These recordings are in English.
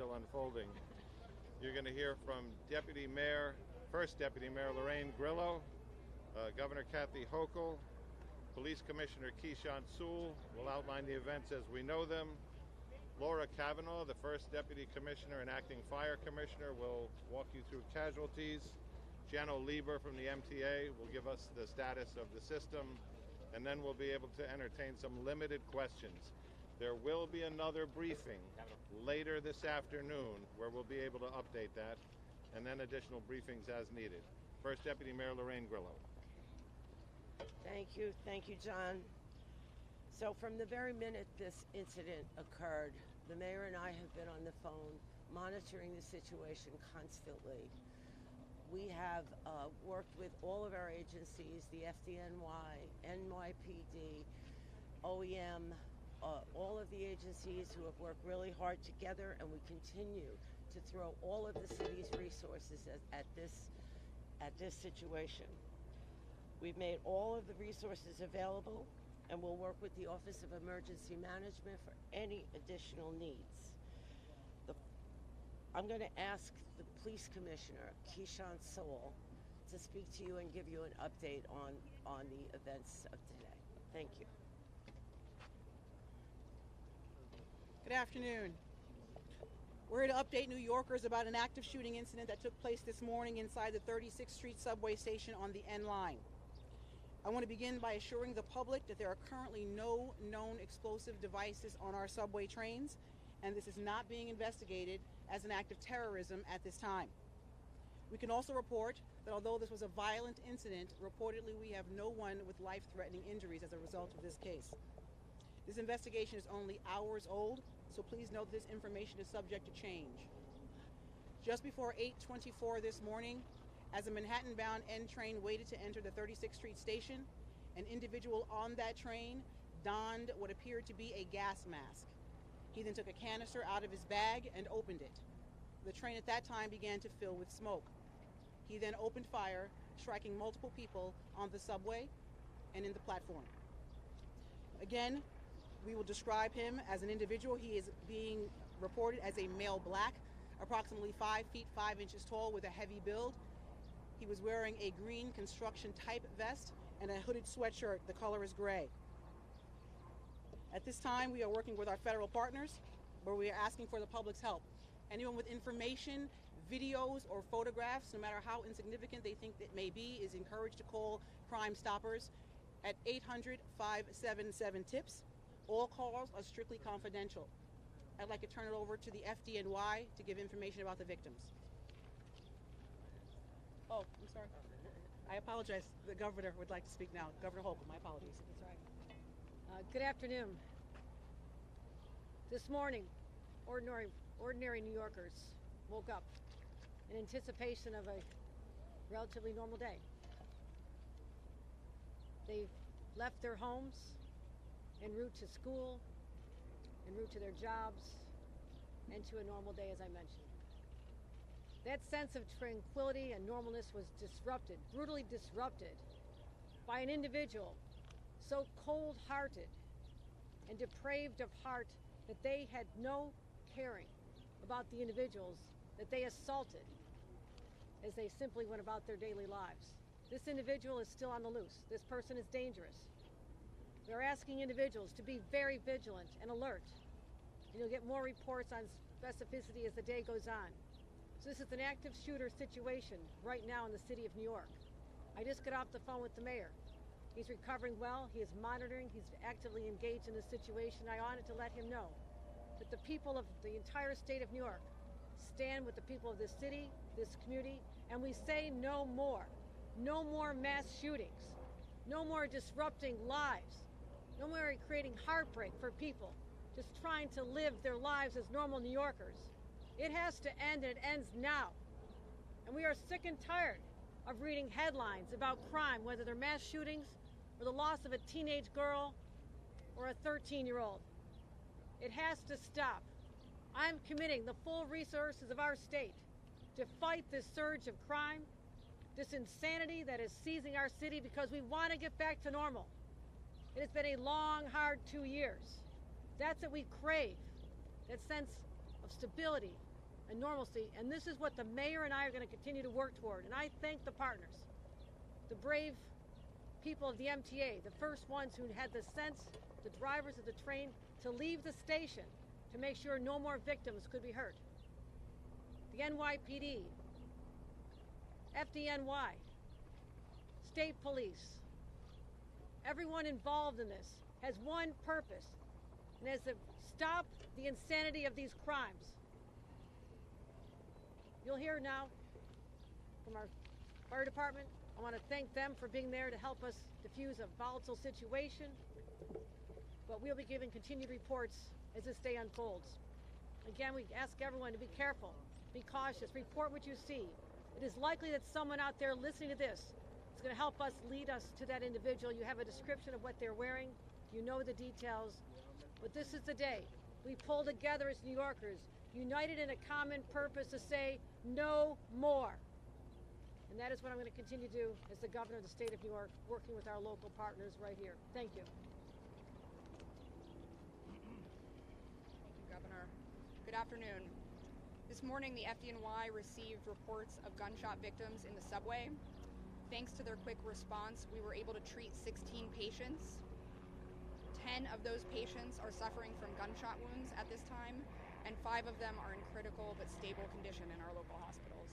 still unfolding. You're going to hear from First Deputy Mayor Lorraine Grillo, Governor Kathy Hochul, Police Commissioner Keyshawn Sewell will outline the events as we know them. Laura Cavanaugh, the First Deputy Commissioner and Acting Fire Commissioner, will walk you through casualties. Jano Lieber from the MTA will give us the status of the system, and then we'll be able to entertain some limited questions. There will be another briefing later this afternoon where we'll be able to update that, and then additional briefings as needed. First Deputy Mayor Lorraine Grillo. Thank you, John. So from the very minute this incident occurred, the mayor and I have been on the phone monitoring the situation constantly. We have worked with all of our agencies, the FDNY, NYPD, OEM, all of the agencies who have worked really hard together, and we continue to throw all of the city's resources at this situation. We've made all of the resources available, and we'll work with the Office of Emergency Management for any additional needs. I'm going to ask the Police Commissioner, Keyshawn Sewell, to speak to you and give you an update on the events of today. Thank you. Good afternoon. We're here to update New Yorkers about an active shooting incident that took place this morning inside the 36th Street subway station on the N line. I want to begin by assuring the public that there are currently no known explosive devices on our subway trains, and this is not being investigated as an act of terrorism at this time. We can also report that although this was a violent incident, reportedly we have no one with life-threatening injuries as a result of this case. This investigation is only hours old, so please note this information is subject to change. Just before 8:24 this morning, as a Manhattan-bound N train waited to enter the 36th Street station, an individual on that train donned what appeared to be a gas mask. He then took a canister out of his bag and opened it. The train at that time began to fill with smoke. He then opened fire, striking multiple people on the subway and in the platform. Again, we will describe him as an individual. He is being reported as a male black, approximately 5 feet 5 inches tall with a heavy build. He was wearing a green construction type vest and a hooded sweatshirt. The color is gray. At this time, we are working with our federal partners, where we are asking for the public's help. Anyone with information, videos, or photographs, no matter how insignificant they think it may be, is encouraged to call Crime Stoppers at 800-577-TIPS. All calls are strictly confidential. I'd like to turn it over to the FDNY to give information about the victims. Oh, I'm sorry. I apologize. The governor would like to speak now. Governor Hochul, my apologies. That's right. Good afternoon. This morning, ordinary New Yorkers woke up in anticipation of a relatively normal day. They left their homes en route to school, en route to their jobs, and to a normal day, as I mentioned. That sense of tranquility and normalness was disrupted, brutally disrupted, by an individual so cold-hearted and depraved of heart that they had no caring about the individuals that they assaulted as they simply went about their daily lives. This individual is still on the loose. This person is dangerous. They're asking individuals to be very vigilant and alert. And you'll get more reports on specificity as the day goes on. So this is an active shooter situation right now in the city of New York. I just got off the phone with the mayor. He's recovering well. He is monitoring. He's actively engaged in the situation. I wanted to let him know that the people of the entire state of New York stand with the people of this city, this community, and we say no more. No more mass shootings. No more disrupting lives. No more creating heartbreak for people just trying to live their lives as normal New Yorkers. It has to end, and it ends now. And we are sick and tired of reading headlines about crime, whether they're mass shootings or the loss of a teenage girl or a 13-year-old. It has to stop. I'm committing the full resources of our state to fight this surge of crime, this insanity that is seizing our city, because we want to get back to normal. It has been a long, hard 2 years. That's what we crave, that sense of stability and normalcy, and this is what the mayor and I are going to continue to work toward. And I thank the partners, the brave people of the MTA, the first ones who had the sense, the drivers of the train, to leave the station to make sure no more victims could be hurt. The NYPD, FDNY, state police, everyone involved in this has one purpose, and that is to stop the insanity of these crimes. You'll hear now from our fire department. I want to thank them for being there to help us diffuse a volatile situation, but we'll be giving continued reports as this day unfolds. Again, we ask everyone to be careful, be cautious, report what you see. It is likely that someone out there listening to this is going to help us lead us to that individual. You have a description of what they're wearing, you know the details, but this is the day we pull together as New Yorkers, united in a common purpose to say no more. And that is what I'm going to continue to do as the governor of the state of New York, working with our local partners right here. Thank you. Thank you, Governor. Good afternoon. This morning, the FDNY received reports of gunshot victims in the subway. Thanks to their quick response, we were able to treat 16 patients. 10 of those patients are suffering from gunshot wounds at this time, and 5 of them are in critical but stable condition in our local hospitals.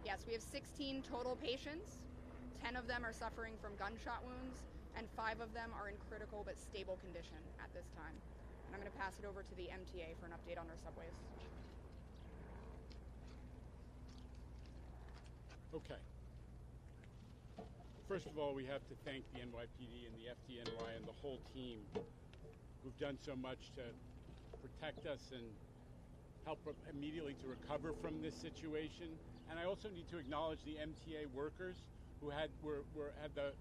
Yes, we have 16 total patients. 10 of them are suffering from gunshot wounds, and 5 of them are in critical but stable condition at this time. And I'm going to pass it over to the MTA for an update on their subways. Okay. First of all, we have to thank the NYPD and the FDNY and the whole team who've done so much to protect us and help immediately to recover from this situation. And I also need to acknowledge the MTA workers who had the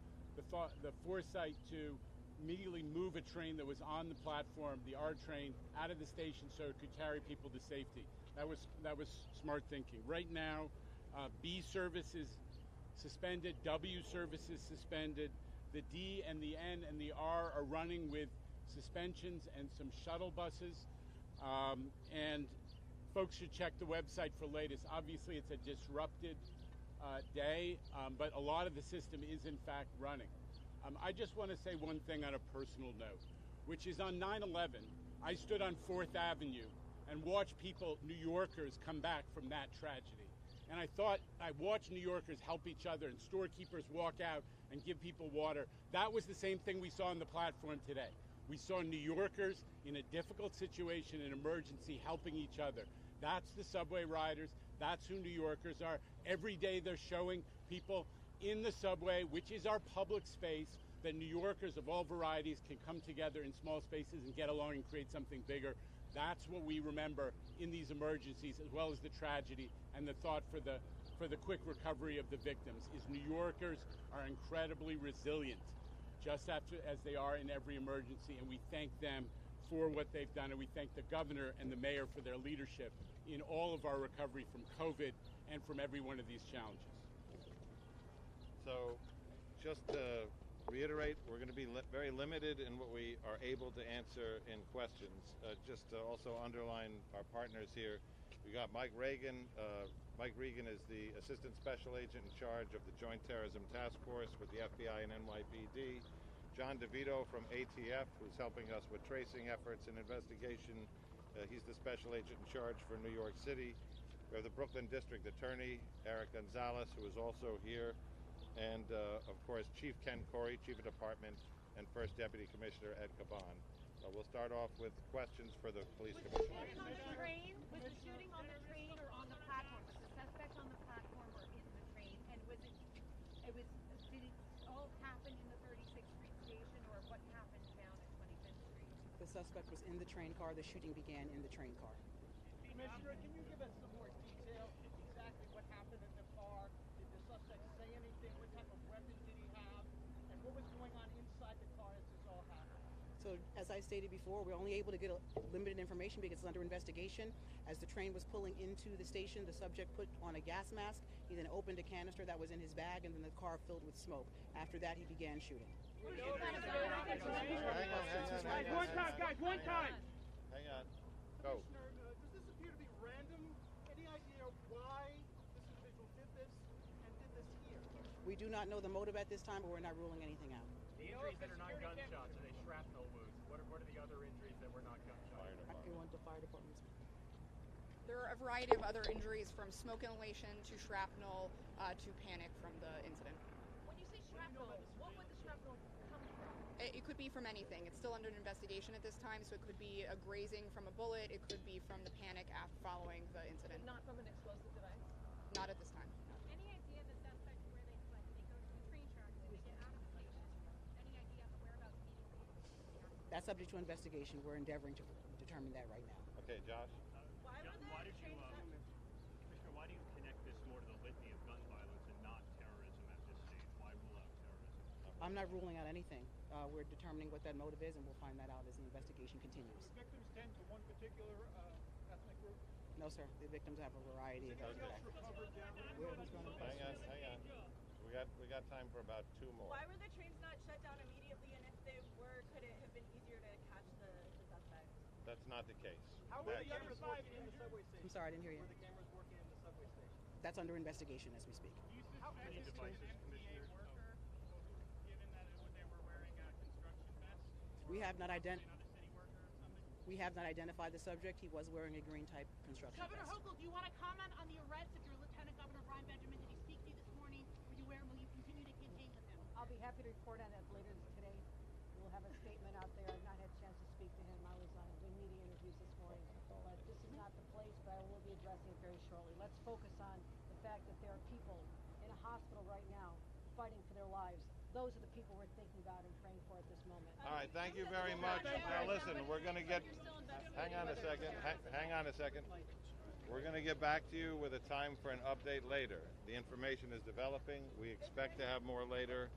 foresight to immediately move a train that was on the platform, the R train, out of the station so it could carry people to safety. That was smart thinking. Right now, B service is suspended, W service is suspended. The D and the N and the R are running with suspensions and some shuttle buses. And folks should check the website for latest. Obviously, it's a disrupted day, but a lot of the system is in fact running. I just want to say one thing on a personal note, which is on 9/11, I stood on 4th Avenue and watched people, New Yorkers, come back from that tragedy. And I thought, I watched New Yorkers help each other and storekeepers walk out and give people water. That was the same thing we saw on the platform today. We saw New Yorkers in a difficult situation, an emergency, helping each other. That's the subway riders. That's who New Yorkers are. Every day they're showing people in the subway, which is our public space, that New Yorkers of all varieties can come together in small spaces and get along and create something bigger. That's what we remember in these emergencies, as well as the tragedy and the thought for the quick recovery of the victims, is New Yorkers are incredibly resilient, just as they are in every emergency, and we thank them for what they've done, and we thank the governor and the mayor for their leadership in all of our recovery from COVID and from every one of these challenges. So, just to reiterate, we're going to be very limited in what we are able to answer in questions. Just to also underline our partners here, we got Mike Regan. Mike Regan is the Assistant Special Agent in charge of the Joint Terrorism Task Force with the FBI and NYPD. John DeVito from ATF, who's helping us with tracing efforts and investigation. He's the Special Agent in charge for New York City. We have the Brooklyn District Attorney, Eric Gonzalez, who is also here. And, of course, Chief Ken Corey, Chief of Department, and First Deputy Commissioner Ed Caban. We'll start off with questions for the police commissioner. Was the shooting on the train or on the platform? Was the suspect on the platform or in the train? And did it all happen in the 36th Street station, or what happened down at 25th Street? The suspect was in the train car. The shooting began in the train car. Commissioner, can you give us some more detail exactly what happened in the car? Did the suspect say anything? What type of weapon did he have? And what was going on inside the car as this all happened? So, as I stated before, we're only able to get limited information because it's under investigation. As the train was pulling into the station, the subject put on a gas mask. He then opened a canister that was in his bag, and then the car filled with smoke. After that, he began shooting. Hang on. One time, guys, one time. Hang on. Go. Commissioner, does this appear to be random? Any idea why this individual did this and did this here? We do not know the motive at this time, but we're not ruling anything out. The injuries that are not gunshots, are they shrapnel wounds? What are the other injuries that were not gunshots? I want the fire department to speak. There are a variety of other injuries from smoke inhalation to shrapnel to panic from the incident. When you say shrapnel, what would the shrapnel come from? It could be from anything. It's still under investigation at this time, so it could be a grazing from a bullet. It could be from the panic following the incident. But not from an explosive device? Not at this time. Any idea the suspect where they fled? Did they go to the train tracks? Did they get out of the station? Any idea of the whereabouts immediately? That's subject to investigation. We're endeavoring to determine that right now. Okay, Josh. Why did you, Commissioner, why do you connect this more to the litany of gun violence and not terrorism at this stage? Why rule out terrorism? I'm not ruling out anything. We're determining what that motive is, and we'll find that out as the investigation continues. The victims tend to one particular ethnic group? No, sir. The victims have a variety of Anything else backgrounds. recovered down there? Who's running the Hang on. We got time for about two more. Why were the trains not shut down immediately? And if they were, could it have been easier to catch the suspects? That's not the case. How were the That- cameras working in the subway station? I'm sorry, I didn't hear you. Were the cameras working in the subway station? That's under investigation as we speak. How Any devices, Commissioner? We have not identified the subject. He was wearing a green type construction Governor vest. Hochul, do you want to comment on the arrest of your Lieutenant Governor Brian Benjamin? Did he speak to you this morning? Were you aware? Will you continue to contain with him? I'll be happy to report on that later today. We'll have a statement out there. I've not had a chance to speak to him. I was doing media interviews this morning. But this is not the place, but I will be addressing it very shortly. Let's focus on the fact that there are people in a hospital right now fighting for their lives. Those are the people we're thinking about and praying for at this moment. All right, thank you very much. Now listen, we're going to get. Hang on a second. Hang on a second. We're going to get back to you with a time for an update later. The information is developing. We expect to have more later.